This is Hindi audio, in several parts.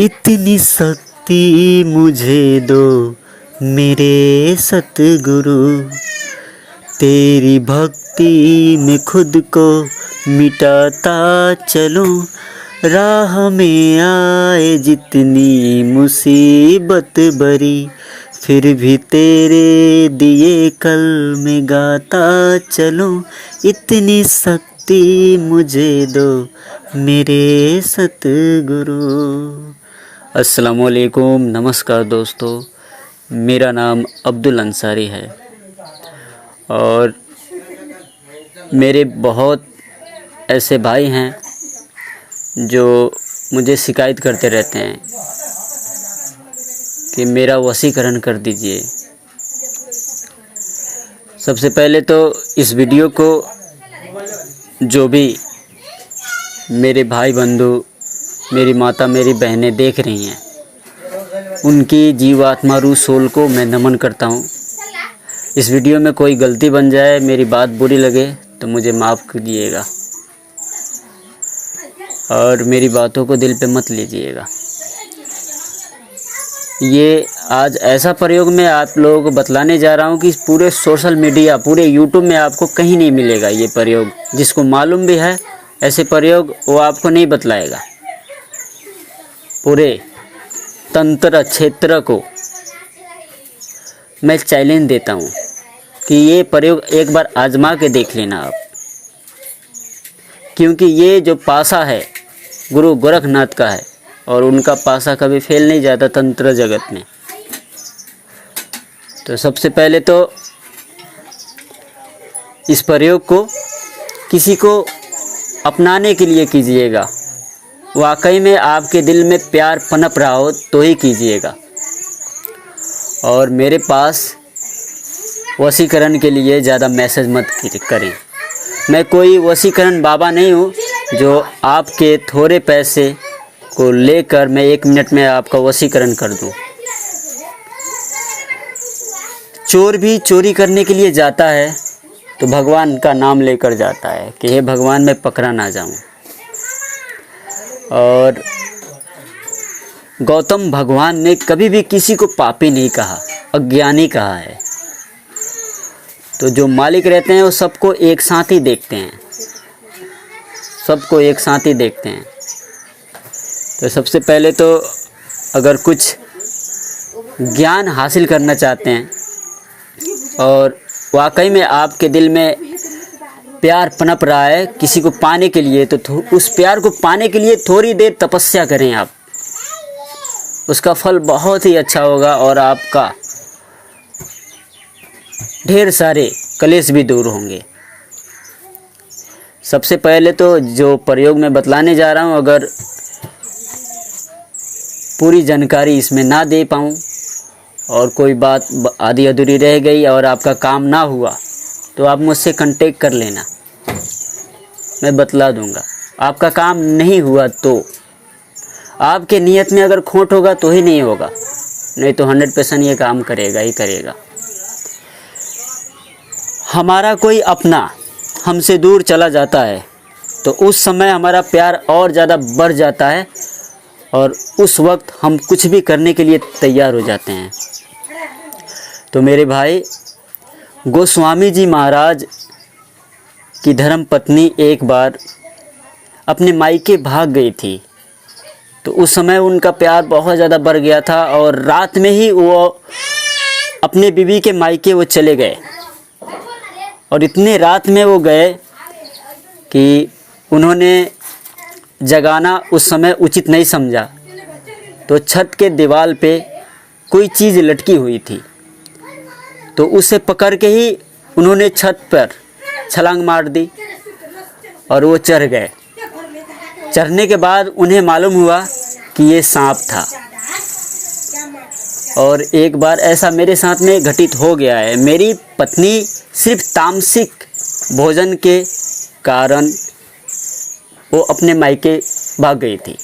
इतनी शक्ति मुझे दो मेरे सतगुरु, तेरी भक्ति में खुद को मिटाता चलूं। राह में आए जितनी मुसीबत भरी, फिर भी तेरे दिए कल में गाता चलूं। इतनी शक्ति मुझे दो मेरे सतगुरु। अस्सलामुअलैकुम, नमस्कार दोस्तों। मेरा नाम अब्दुल अंसारी है और मेरे बहुत ऐसे भाई हैं जो मुझे शिकायत करते रहते हैं कि मेरा वशीकरण कर दीजिए। सबसे पहले तो इस वीडियो को जो भी मेरे भाई बंधु, मेरी माता, मेरी बहनें देख रही हैं, उनकी जीवात्मा रूह सोल को मैं नमन करता हूँ। इस वीडियो में कोई गलती बन जाए, मेरी बात बुरी लगे तो मुझे माफ़ कीजिएगा और मेरी बातों को दिल पे मत लीजिएगा। ये आज ऐसा प्रयोग मैं आप लोगों को बतलाने जा रहा हूँ कि पूरे सोशल मीडिया, पूरे यूट्यूब में आपको कहीं नहीं मिलेगा ये प्रयोग। जिसको मालूम भी है ऐसे प्रयोग, वो आपको नहीं बतलाएगा। पूरे तंत्र क्षेत्र को मैं चैलेंज देता हूँ कि ये प्रयोग एक बार आजमा के देख लेना आप, क्योंकि ये जो पासा है गुरु गोरखनाथ का है और उनका पासा कभी फेल नहीं जाता तंत्र जगत में। तो सबसे पहले तो इस प्रयोग को किसी को अपनाने के लिए कीजिएगा। वाकई में आपके दिल में प्यार पनप रहा हो तो ही कीजिएगा। और मेरे पास वशीकरण के लिए ज़्यादा मैसेज मत करें। मैं कोई वशीकरण बाबा नहीं हूँ जो आपके थोड़े पैसे को लेकर मैं 1 मिनट में आपका वशीकरण कर दूँ। चोर भी चोरी करने के लिए जाता है तो भगवान का नाम लेकर जाता है कि हे भगवान मैं पकड़ा ना जाऊँ। और गौतम भगवान ने कभी भी किसी को पापी नहीं कहा, अज्ञानी कहा है। तो जो मालिक रहते हैं वो सबको एक साथ ही देखते हैं, सबको एक साथ ही देखते हैं। तो सबसे पहले तो अगर कुछ ज्ञान हासिल करना चाहते हैं और वाकई में आपके दिल में प्यार पनप रहा है किसी को पाने के लिए, तो उस प्यार को पाने के लिए थोड़ी देर तपस्या करें आप। उसका फल बहुत ही अच्छा होगा और आपका ढेर सारे कलेश भी दूर होंगे। सबसे पहले तो जो प्रयोग मैं बतलाने जा रहा हूँ, अगर पूरी जानकारी इसमें ना दे पाऊँ और कोई बात आधी अधूरी रह गई और आपका काम ना हुआ तो आप मुझसे कांटेक्ट कर लेना, मैं बतला दूंगा। आपका काम नहीं हुआ तो आपके नियत में अगर खोट होगा तो ही नहीं होगा, नहीं तो 100% ये काम करेगा ही करेगा। हमारा कोई अपना हमसे दूर चला जाता है तो उस समय हमारा प्यार और ज़्यादा बढ़ जाता है और उस वक्त हम कुछ भी करने के लिए तैयार हो जाते हैं। तो मेरे भाई, गोस्वामी जी महाराज की धर्म पत्नी एक बार अपने मायके भाग गई थी। तो उस समय उनका प्यार बहुत ज़्यादा बढ़ गया था और रात में ही वो अपने बीवी के मायके वो चले गए। और इतने रात में वो गए कि उन्होंने जगाना उस समय उचित नहीं समझा। तो छत के दीवार पे कोई चीज़ लटकी हुई थी, तो उसे पकड़ के ही उन्होंने छत पर छलांग मार दी और वो चढ़ गए। चढ़ने के बाद उन्हें मालूम हुआ कि ये सांप था। और एक बार ऐसा मेरे साथ में घटित हो गया है। मेरी पत्नी सिर्फ तामसिक भोजन के कारण वो अपने मायके भाग गई थी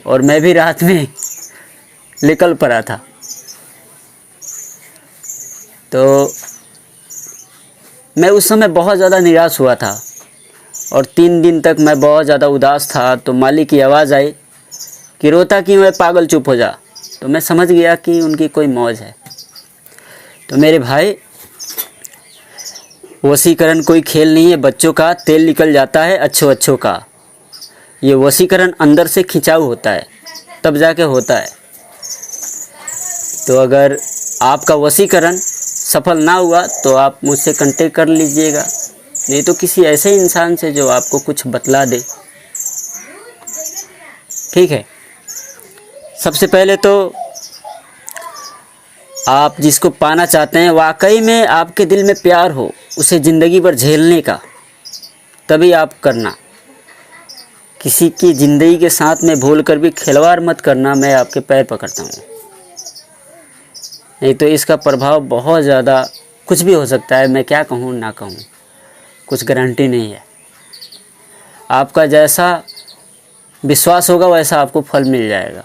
और मैं भी रात में निकल पड़ा था। तो मैं उस समय बहुत ज़्यादा निराश हुआ था और 3 दिन तक मैं बहुत ज़्यादा उदास था। तो मालिक की आवाज़ आई कि रोता क्यों है, पागल चुप हो जा। तो मैं समझ गया कि उनकी कोई मौज है। तो मेरे भाई, वशीकरण कोई खेल नहीं है बच्चों का, तेल निकल जाता है अच्छों अच्छों का। ये वशीकरण अंदर से खिंचाव होता है, तब जाके होता है। तो अगर आपका वशीकरण सफल ना हुआ तो आप मुझसे कांटेक्ट कर लीजिएगा, नहीं तो किसी ऐसे इंसान से जो आपको कुछ बतला दे। ठीक है। सबसे पहले तो आप जिसको पाना चाहते हैं वाकई में आपके दिल में प्यार हो उसे ज़िंदगी भर झेलने का, तभी आप करना। किसी की ज़िंदगी के साथ में भूल कर भी खिलवाड़ मत करना, मैं आपके पैर पकड़ता हूँ। नहीं तो इसका प्रभाव बहुत ज़्यादा, कुछ भी हो सकता है। मैं क्या कहूँ ना कहूँ, कुछ गारंटी नहीं है। आपका जैसा विश्वास होगा वैसा आपको फल मिल जाएगा।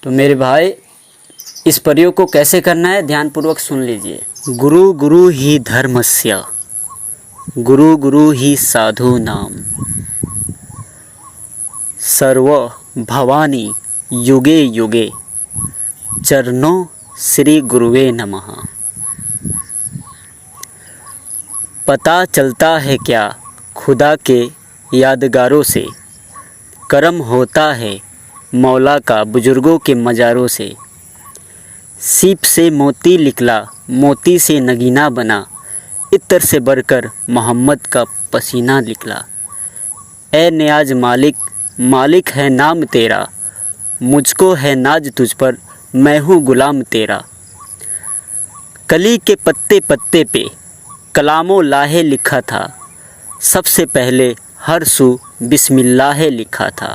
तो मेरे भाई, इस प्रयोग को कैसे करना है ध्यानपूर्वक सुन लीजिए। गुरु गुरु ही धर्मस्य, गुरु गुरु ही साधु नाम, सर्व भवानी युगे युगे, चरणों श्री गुरुवे नमः। पता चलता है क्या खुदा के यादगारों से, करम होता है मौला का बुजुर्गों के मज़ारों से। सीप से मोती निकला, मोती से नगीना बना, इत्र से बढ़कर मोहम्मद का पसीना निकला। ए नियाज मालिक, मालिक है नाम तेरा, मुझको है नाज तुझ पर, मैं हूँ गुलाम तेरा। कली के पत्ते पत्ते पे कलामो लाहे लिखा था, सबसे पहले हर सू बिस्मिल्लाह लिखा था।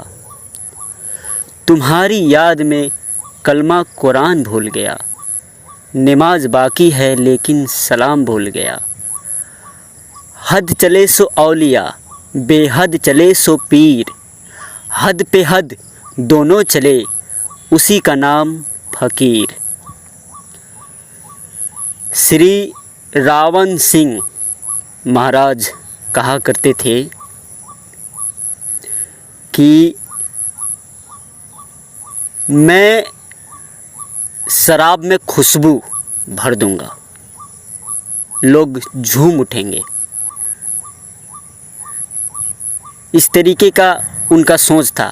तुम्हारी याद में कलमा कुरान भूल गया, नमाज बाकी है लेकिन सलाम भूल गया। हद चले सो औलिया, बेहद चले सो पीर, हद पे हद दोनों चले, उसी का नाम फ़कीर। श्री रावण सिंह महाराज कहा करते थे कि मैं शराब में खुशबू भर दूंगा, लोग झूम उठेंगे। इस तरीके का उनका सोच था,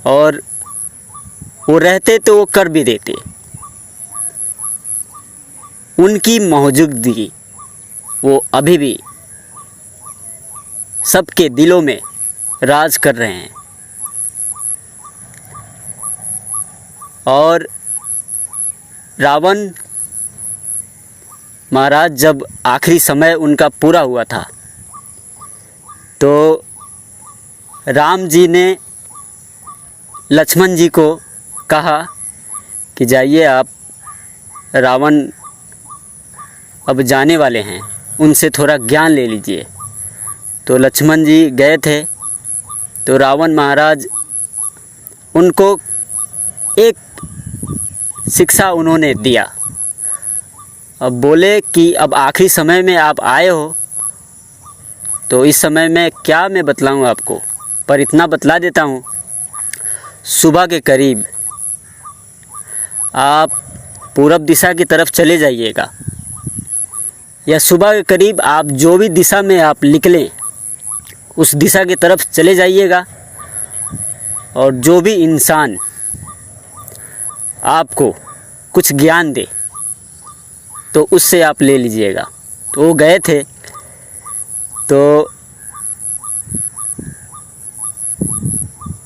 और वो रहते तो वो कर भी देते। उनकी मौजूदगी वो अभी भी सबके दिलों में राज कर रहे हैं। और रावण महाराज जब आखिरी समय उनका पूरा हुआ था तो राम जी ने लक्ष्मण जी को कहा कि जाइए आप, रावण अब जाने वाले हैं, उनसे थोड़ा ज्ञान ले लीजिए। तो लक्ष्मण जी गए थे, तो रावण महाराज उनको एक शिक्षा उन्होंने दिया। अब बोले कि अब आखिरी समय में आप आए हो, तो इस समय में क्या मैं बतलाऊं आपको, पर इतना बतला देता हूँ। सुबह के करीब आप पूरब दिशा की तरफ चले जाइएगा, या सुबह के करीब आप जो भी दिशा में आप निकलें उस दिशा की तरफ चले जाइएगा। और जो भी इंसान आपको कुछ ज्ञान दे तो उससे आप ले लीजिएगा। तो वो गए थे, तो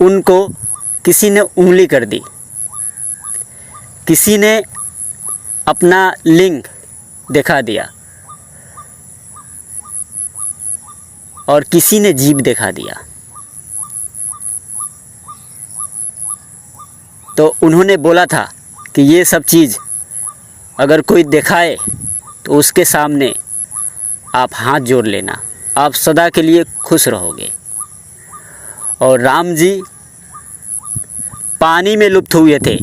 उनको किसी ने उंगली कर दी, किसी ने अपना लिंग दिखा दिया, और किसी ने जीभ दिखा दिया। तो उन्होंने बोला था कि ये सब चीज़ अगर कोई दिखाए तो उसके सामने आप हाथ जोड़ लेना, आप सदा के लिए खुश रहोगे। और राम जी पानी में लुप्त हुए थे,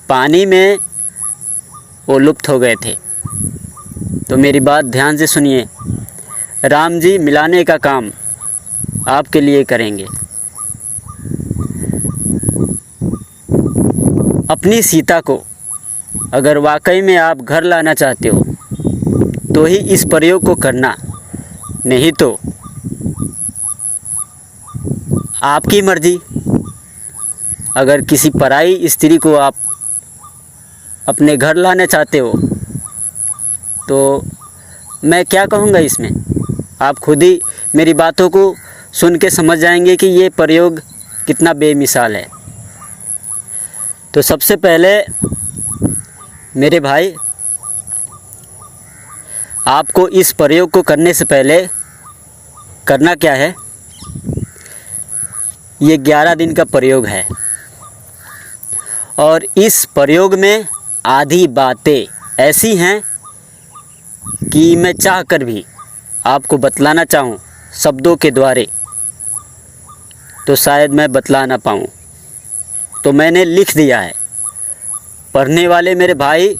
पानी में वो लुप्त हो गए थे। तो मेरी बात ध्यान से सुनिए। राम जी मिलाने का काम आपके लिए करेंगे। अपनी सीता को अगर वाकई में आप घर लाना चाहते हो तो ही इस प्रयोग को करना, नहीं तो आपकी मर्ज़ी। अगर किसी पराई स्त्री को आप अपने घर लाना चाहते हो तो मैं क्या कहूँगा इसमें, आप खुद ही मेरी बातों को सुन के समझ जाएंगे कि ये प्रयोग कितना बेमिसाल है। तो सबसे पहले मेरे भाई, आपको इस प्रयोग को करने से पहले करना क्या है, ये 11 दिन का प्रयोग है और इस प्रयोग में आधी बातें ऐसी हैं कि मैं चाहकर भी आपको बतलाना चाहूँ शब्दों के द्वारे तो शायद मैं बतला ना पाऊँ, तो मैंने लिख दिया है। पढ़ने वाले मेरे भाई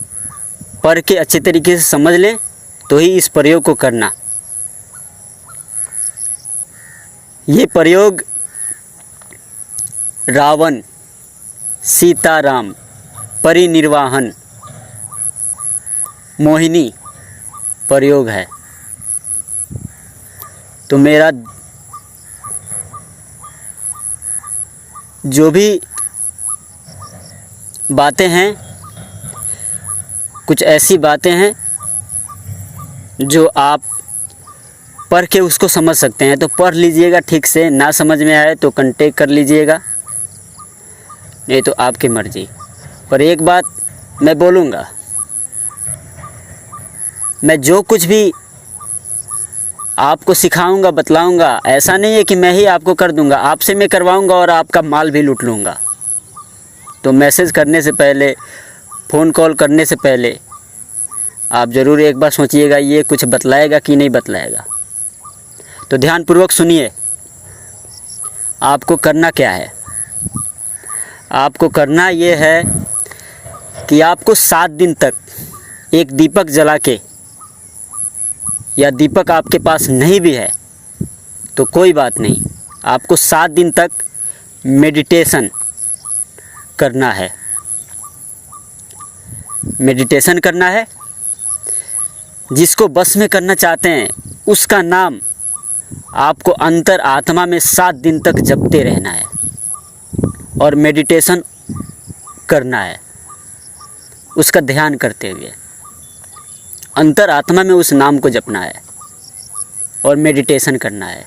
पढ़ के अच्छे तरीके से समझ लें तो ही इस प्रयोग को करना। ये प्रयोग रावण सीताराम परिनिर्वाहन मोहिनी प्रयोग है। तो मेरा जो भी बातें हैं, कुछ ऐसी बातें हैं जो आप पढ़ के उसको समझ सकते हैं, तो पढ़ लीजिएगा ठीक से। ना समझ में आए तो कांटेक्ट कर लीजिएगा, नहीं तो आपकी मर्ज़ी। पर एक बात मैं बोलूँगा, मैं जो कुछ भी आपको सिखाऊंगा बतलाऊंगा, ऐसा नहीं है कि मैं ही आपको कर दूंगा, आपसे मैं करवाऊंगा और आपका माल भी लूट लूँगा। तो मैसेज करने से पहले, फ़ोन कॉल करने से पहले आप ज़रूर एक बार सोचिएगा ये कुछ बतलाएगा कि नहीं बतलाएगा। तो ध्यानपूर्वक सुनिए, आपको करना क्या है। आपको करना ये है कि आपको 7 दिन तक एक दीपक जला के, या दीपक आपके पास नहीं भी है तो कोई बात नहीं, आपको 7 दिन तक मेडिटेशन करना है। मेडिटेशन करना है। जिसको बस में करना चाहते हैं उसका नाम आपको अंतर आत्मा में 7 दिन तक जपते रहना है और मेडिटेशन करना है, उसका ध्यान करते हुए अंतर आत्मा में उस नाम को जपना है और मेडिटेशन करना है।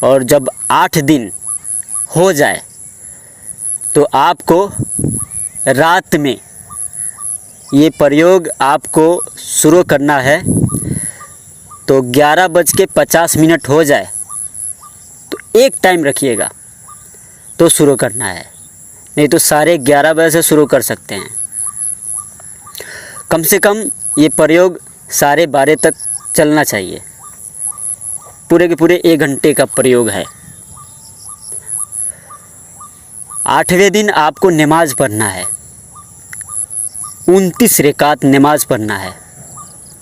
और जब 8 दिन हो जाए तो आपको रात में ये प्रयोग आपको शुरू करना है। तो 11:50 हो जाए तो एक टाइम रखिएगा तो शुरू करना है, नहीं तो साढ़े 11 बजे से शुरू कर सकते हैं। कम से कम ये प्रयोग 12:30 तक चलना चाहिए। पूरे के पूरे 1 घंटे का प्रयोग है। 8वें दिन आपको नमाज़ पढ़ना है, 29 रकात नमाज़ पढ़ना है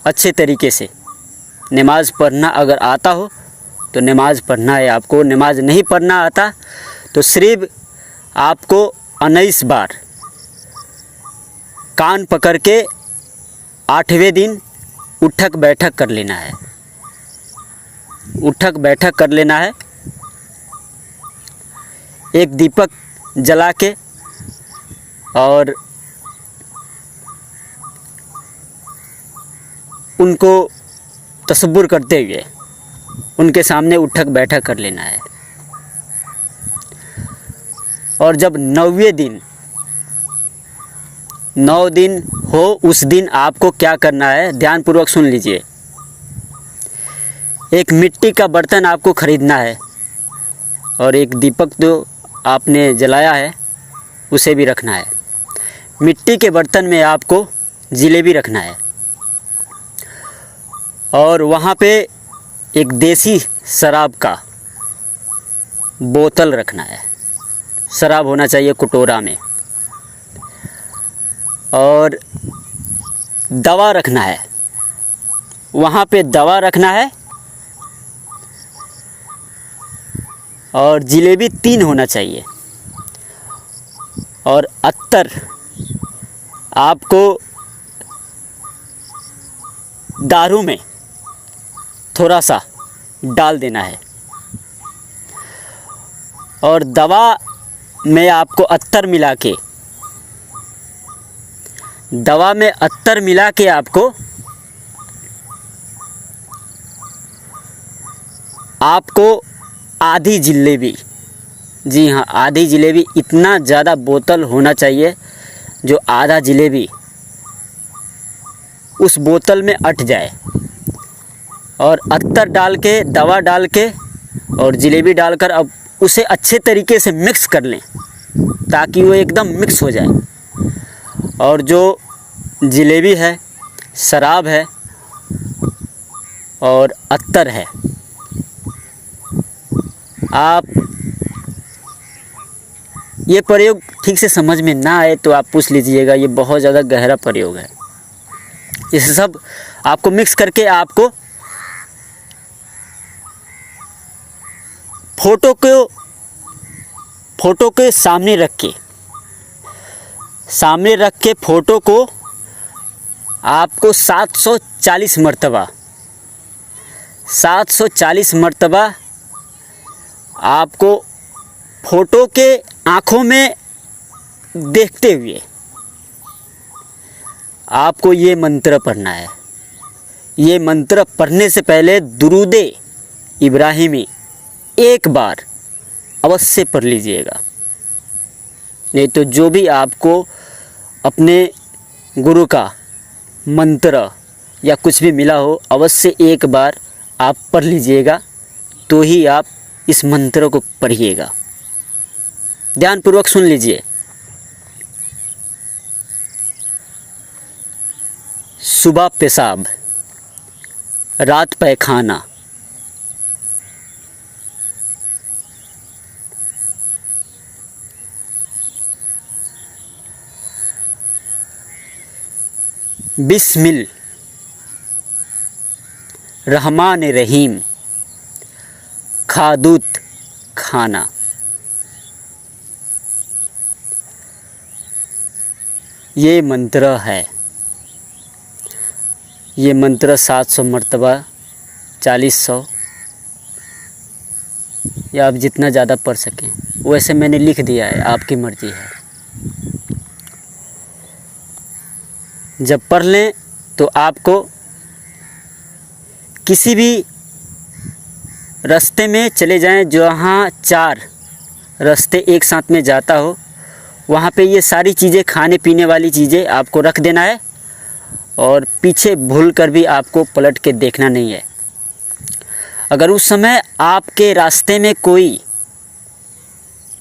अच्छे तरीके से। नमाज़ पढ़ना अगर आता हो तो नमाज़ पढ़ना है आपको। नमाज़ नहीं पढ़ना आता तो सिर्फ आपको 19 बार कान पकड़ के 8वें दिन उठक बैठक कर लेना है। उठक बैठक कर लेना है। एक दीपक जला के और उनको तसब्बुर करते हुए उनके सामने उठक बैठक कर लेना है। और जब 9वें दिन 9 दिन हो, उस दिन आपको क्या करना है, ध्यानपूर्वक सुन लीजिए। एक मिट्टी का बर्तन आपको ख़रीदना है और एक दीपक जो आपने जलाया है उसे भी रखना है। मिट्टी के बर्तन में आपको जलेबी रखना है और वहाँ पे एक देसी शराब का बोतल रखना है। शराब होना चाहिए कटोरा में। और दवा रखना है, वहाँ पे दवा रखना है और जलेबी 3 होना चाहिए। और अत्तर आपको दारू में थोड़ा सा डाल देना है। और दवा में आपको अत्तर मिला के आपको आधी जलेबी, जी हाँ आधी जलेबी, इतना ज़्यादा बोतल होना चाहिए जो आधा जलेबी उस बोतल में अट जाए। और अत्तर डाल के, दवा डाल के और जलेबी डालकर अब उसे अच्छे तरीके से मिक्स कर लें ताकि वो एकदम मिक्स हो जाए। और जो जलेबी है, शराब है और अत्तर है, आप ये प्रयोग ठीक से समझ में ना आए तो आप पूछ लीजिएगा, ये बहुत ज़्यादा गहरा प्रयोग है। ये सब आपको मिक्स करके आपको फोटो के सामने रख के फोटो को आपको 740 मरतबा आपको फोटो के आँखों में देखते हुए आपको ये मंत्र पढ़ना है। ये मंत्र पढ़ने से पहले दुरूदे इब्राहिमी एक बार अवश्य पढ़ लीजिएगा, नहीं तो जो भी आपको अपने गुरु का मंत्र या कुछ भी मिला हो अवश्य एक बार आप पढ़ लीजिएगा, तो ही आप इस मंत्र को पढ़िएगा। ध्यानपूर्वक सुन लीजिए। सुबह पेशाब, रात पैखाना, बिस्मिल रहमान रहीम, खादूत खाना। ये मंत्र है। ये मंत्र 700 मरतबा, 4000 या आप जितना ज़्यादा पढ़ सकें। वैसे मैंने लिख दिया है, आपकी मर्ज़ी है। जब पढ़ लें तो आपको किसी भी रास्ते में चले जाएं जहाँ 4 रास्ते एक साथ में जाता हो, वहाँ पे ये सारी चीज़ें, खाने पीने वाली चीज़ें आपको रख देना है और पीछे भूल कर भी आपको पलट के देखना नहीं है। अगर उस समय आपके रास्ते में कोई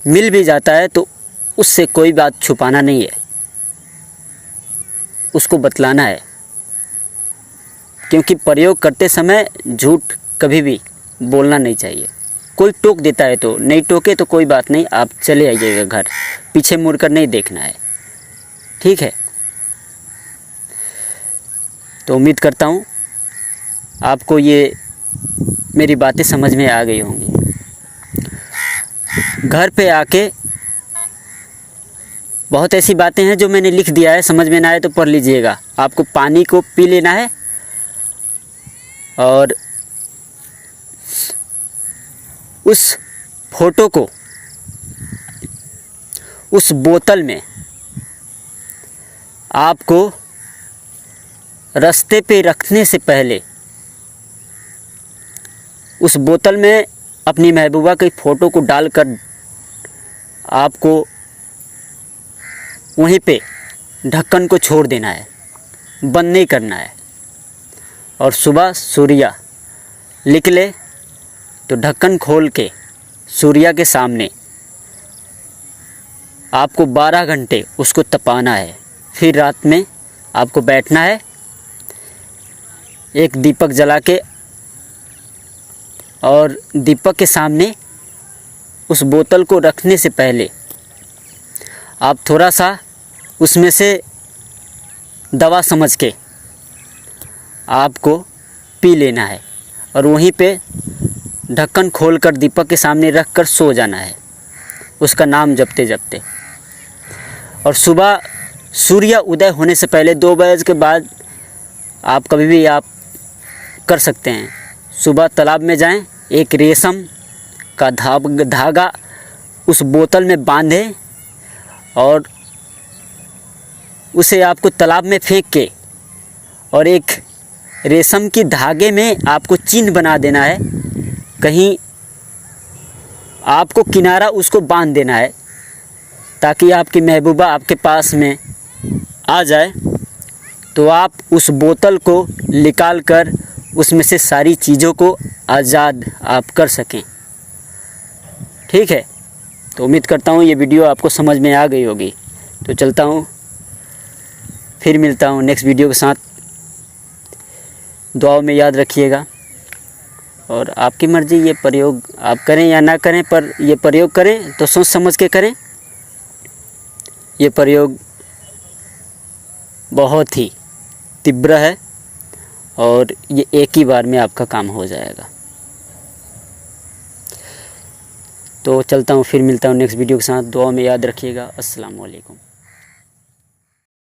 मिल भी जाता है तो उससे कोई बात छुपाना नहीं है, उसको बतलाना है। क्योंकि प्रयोग करते समय झूठ कभी भी बोलना नहीं चाहिए। कोई टोक देता है तो, नहीं टोके तो कोई बात नहीं, आप चले आइएगा घर, पीछे मुड़कर नहीं देखना है, ठीक है। तो उम्मीद करता हूँ आपको ये मेरी बातें समझ में आ गई होंगी। घर पे आके बहुत ऐसी बातें हैं जो मैंने लिख दिया है, समझ में ना आए तो पढ़ लीजिएगा। आपको पानी को पी लेना है और उस फोटो को उस बोतल में आपको रास्ते पे रखने से पहले उस बोतल में अपनी महबूबा की फ़ोटो को डालकर आपको वहीं पे ढक्कन को छोड़ देना है, बंद नहीं करना है। और सुबह सूर्या निकले तो ढक्कन खोल के सूर्या के सामने आपको 12 घंटे उसको तपाना है। फिर रात में आपको बैठना है, एक दीपक जला के, और दीपक के सामने उस बोतल को रखने से पहले आप थोड़ा सा उसमें से दवा समझ के आपको पी लेना है। और वहीं पे ढक्कन खोलकर दीपक के सामने रख कर सो जाना है, उसका नाम जपते जपते। और सुबह सूर्य उदय होने से पहले 2 बजे के बाद आप कभी भी आप कर सकते हैं। सुबह तालाब में जाएं, एक रेशम का धागा उस बोतल में बांधें और उसे आपको तालाब में फेंक के और एक रेशम की धागे में आपको चिन्ह बना देना है, कहीं आपको किनारा उसको बांध देना है ताकि आपकी महबूबा आपके पास में आ जाए तो आप उस बोतल को निकाल कर उसमें से सारी चीज़ों को आज़ाद आप कर सकें। ठीक है, तो उम्मीद करता हूँ ये वीडियो आपको समझ में आ गई होगी। तो चलता हूँ, फिर मिलता हूँ नेक्स्ट वीडियो के साथ। दुआओं में याद रखिएगा और आपकी मर्ज़ी, ये प्रयोग आप करें या ना करें, पर ये प्रयोग करें तो सोच समझ के करें। ये प्रयोग बहुत ही तीव्र है और ये एक ही बार में आपका काम हो जाएगा। तो चलता हूँ, फिर मिलता हूँ नेक्स्ट वीडियो के साथ। दुआ में याद रखिएगा। अस्सलाम वालेकुम।